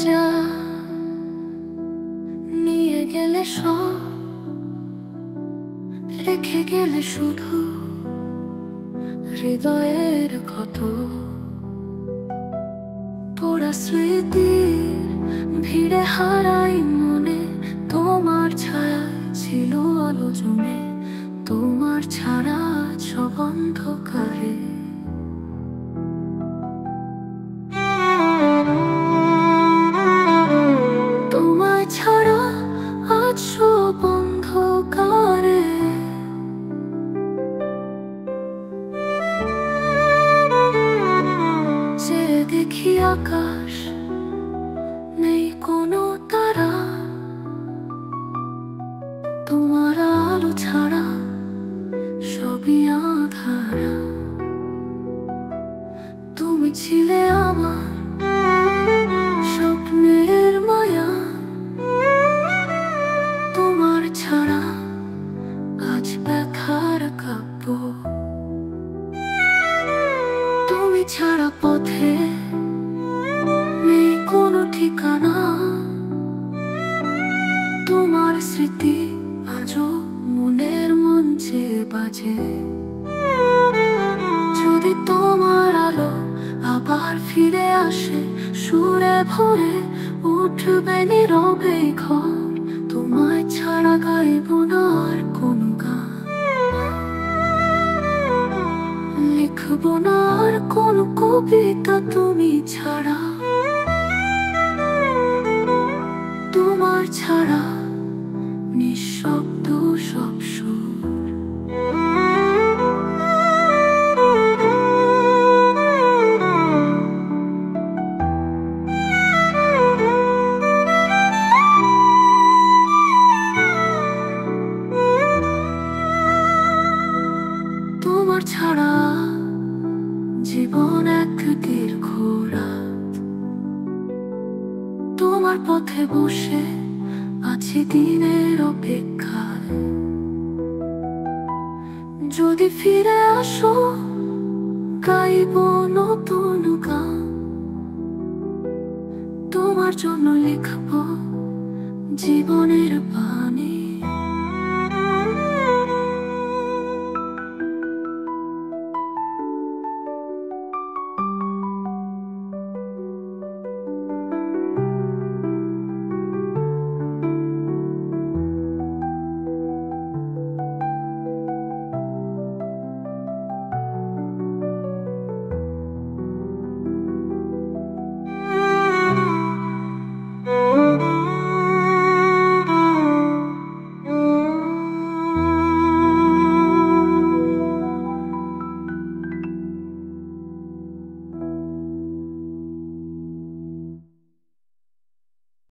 যা নিয়ে গেলে সব, রেখে গেলে শুধু হৃদয়ের ক্ষত। পোড়া স্মৃতির ভিড়ে হারাই মনে, তোমার ছায়া ছিল আলো জমে, তোমার ছাড়া সব অন্ধকারে। তোমায় ছাড়া আজ সব অন্ধকারে। যে দেখি আকাশ নেই কোনো তারা, তোমার আলো ছাড়া সবই আঁধারা। তুমি ছিলে আমার স্বপ্নের মায়া, তোমার ছাড়া আজ ব্যথার কাব্য। তুমি ছাড়া পথে নেই কোনো ঠিকানা, তোমার স্মৃতি আজও মনের মঞ্চে বাজে। যদি তোমার আলো আবার ফিরে আসে, সুরে ভরে উঠবে নীরবে ঘর। তোমায় ছাড়া গাইব না আর কোনো গান, লিখব না আর কোনো কবিতা তুমি ছাড়া। তোমার ছাড়া নিঃশব্দ সব সুর। তোমার ছাড়া জীবন এক দীর্ঘ রাত, তোমার পথে বসে আছি দিনের অপেক্ষায়। যদি ফিরে আসো গাইব নতুন গান, তোমার জন্য লিখব জীবনের বাণী।